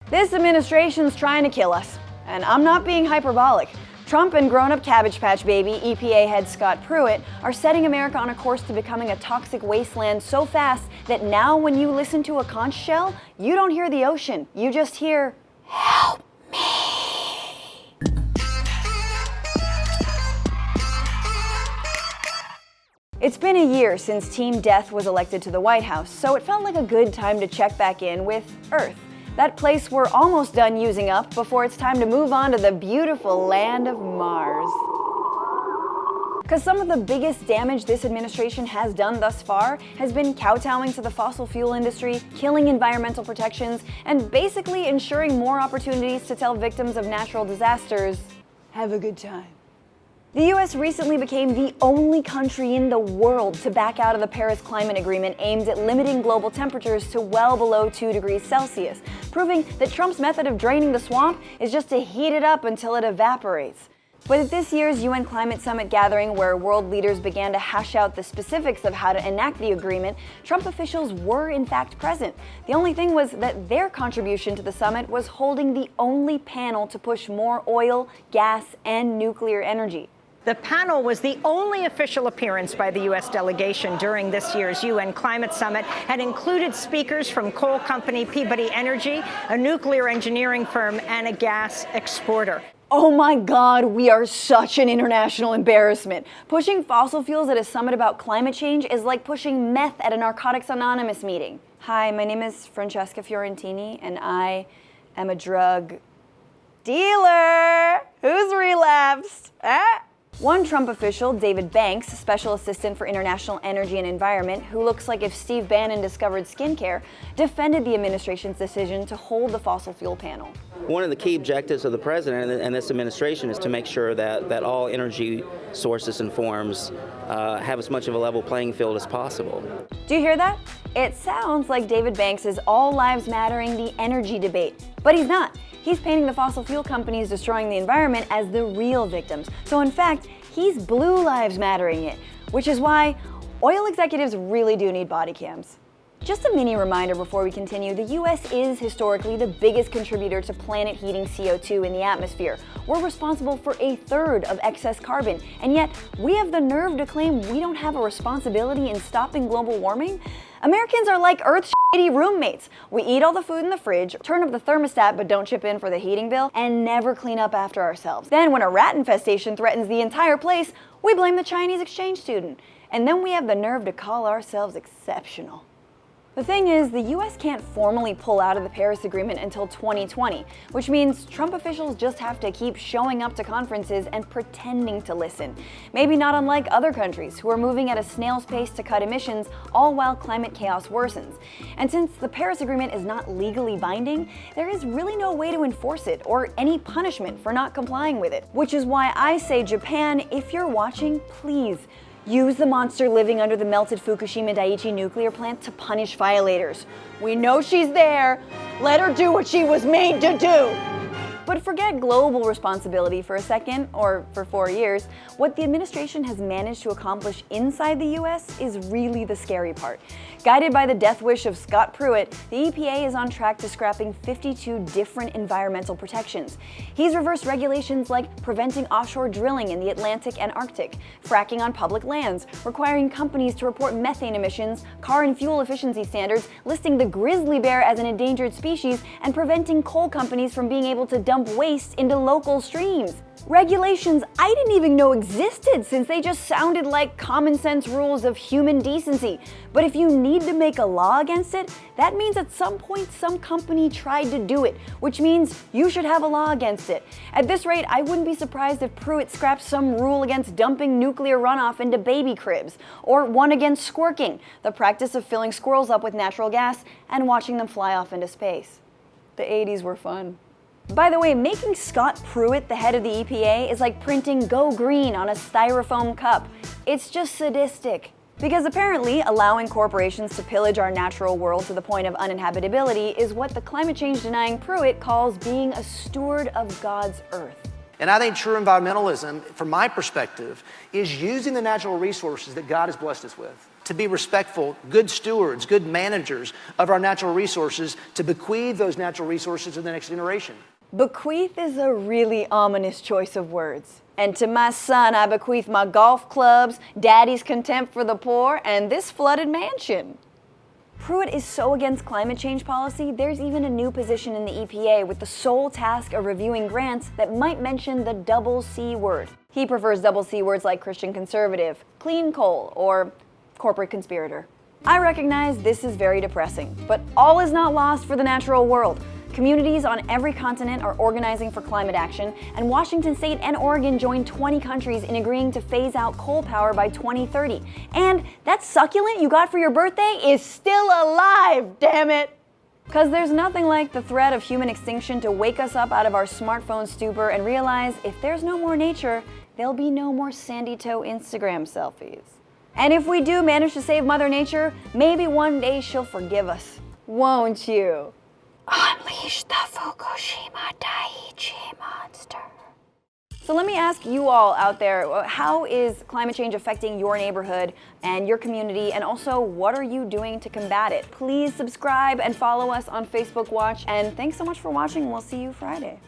This administration's trying to kill us, and I'm not being hyperbolic. Trump and grown-up Cabbage Patch Baby EPA head Scott Pruitt are setting America on a course to becoming a toxic wasteland so fast that now when you listen to a conch shell, you don't hear the ocean, you just hear, "Help me." It's been a year since Team Death was elected to the White House, so it felt like a good time to check back in with Earth. That place we're almost done using up before it's time to move on to the beautiful land of Mars. Because some of the biggest damage this administration has done thus far has been kowtowing to the fossil fuel industry, killing environmental protections, and basically ensuring more opportunities to tell victims of natural disasters, have a good time. The US recently became the only country in the world to back out of the Paris Climate Agreement aimed at limiting global temperatures to well below 2 degrees Celsius, proving that Trump's method of draining the swamp is just to heat it up until it evaporates. But at this year's UN Climate Summit gathering, where world leaders began to hash out the specifics of how to enact the agreement, Trump officials were in fact present. The only thing was that their contribution to the summit was holding the only panel to push more oil, gas, and nuclear energy. The panel was the only official appearance by the U.S. delegation during this year's UN Climate Summit and included speakers from coal company Peabody Energy, a nuclear engineering firm, and a gas exporter. Oh my God, we are such an international embarrassment. Pushing fossil fuels at a summit about climate change is like pushing meth at a Narcotics Anonymous meeting. Hi, my name is Francesca Fiorentini, and I am a drug dealer who's relapsed. One Trump official, David Banks, Special Assistant for International Energy and Environment, who looks like if Steve Bannon discovered skincare, defended the administration's decision to hold the fossil fuel panel. One of the key objectives of the president and this administration is to make sure that all energy sources and forms have as much of a level playing field as possible. Do you hear that? It sounds like David Banks is all lives mattering the energy debate, but he's not. He's painting the fossil fuel companies destroying the environment as the real victims. So in fact, he's blue lives mattering it, which is why oil executives really do need body cams. Just a mini reminder before we continue, the US is historically the biggest contributor to planet-heating CO2 in the atmosphere. We're responsible for 1/3 of excess carbon, and yet we have the nerve to claim we don't have a responsibility in stopping global warming? Americans are like Earth's shitty roommates. We eat all the food in the fridge, turn up the thermostat but don't chip in for the heating bill, and never clean up after ourselves. Then when a rat infestation threatens the entire place, we blame the Chinese exchange student. And then we have the nerve to call ourselves exceptional. The thing is, the US can't formally pull out of the Paris Agreement until 2020, which means Trump officials just have to keep showing up to conferences and pretending to listen. Maybe not unlike other countries who are moving at a snail's pace to cut emissions, all while climate chaos worsens. And since the Paris Agreement is not legally binding, there is really no way to enforce it or any punishment for not complying with it. Which is why I say, Japan, if you're watching, please, use the monster living under the melted Fukushima Daiichi nuclear plant to punish violators. We know she's there. Let her do what she was made to do. But forget global responsibility for a second, or for 4 years. What the administration has managed to accomplish inside the US is really the scary part. Guided by the death wish of Scott Pruitt, the EPA is on track to scrapping 52 different environmental protections. He's reversed regulations like preventing offshore drilling in the Atlantic and Arctic, fracking on public lands, requiring companies to report methane emissions, car and fuel efficiency standards, listing the grizzly bear as an endangered species, and preventing coal companies from being able to dump waste into local streams. Regulations I didn't even know existed, since they just sounded like common sense rules of human decency. But if you need to make a law against it, that means at some point some company tried to do it, which means you should have a law against it. At this rate, I wouldn't be surprised if Pruitt scraps some rule against dumping nuclear runoff into baby cribs, or one against squirking, the practice of filling squirrels up with natural gas and watching them fly off into space. The 80s were fun. By the way, making Scott Pruitt the head of the EPA is like printing "Go Green" on a styrofoam cup. It's just sadistic. Because apparently, allowing corporations to pillage our natural world to the point of uninhabitability is what the climate change denying Pruitt calls being a steward of God's earth. And I think true environmentalism, from my perspective, is using the natural resources that God has blessed us with to be respectful, good stewards, good managers of our natural resources, to bequeath those natural resources to the next generation. Bequeath is a really ominous choice of words. And to my son, I bequeath my golf clubs, daddy's contempt for the poor, and this flooded mansion. Pruitt is so against climate change policy, there's even a new position in the EPA with the sole task of reviewing grants that might mention the double C word. He prefers double C words like Christian conservative, clean coal, or corporate conspirator. I recognize this is very depressing, but all is not lost for the natural world. Communities on every continent are organizing for climate action, and Washington State and Oregon joined 20 countries in agreeing to phase out coal power by 2030. And that succulent you got for your birthday is still alive, damn it! Because there's nothing like the threat of human extinction to wake us up out of our smartphone stupor and realize if there's no more nature, there'll be no more sandy toe Instagram selfies. And if we do manage to save Mother Nature, maybe one day she'll forgive us. Won't you? Unleash the Fukushima Daiichi monster. So let me ask you all out there, how is climate change affecting your neighborhood and your community, and also what are you doing to combat it? Please subscribe and follow us on Facebook Watch, and thanks so much for watching. We'll see you Friday.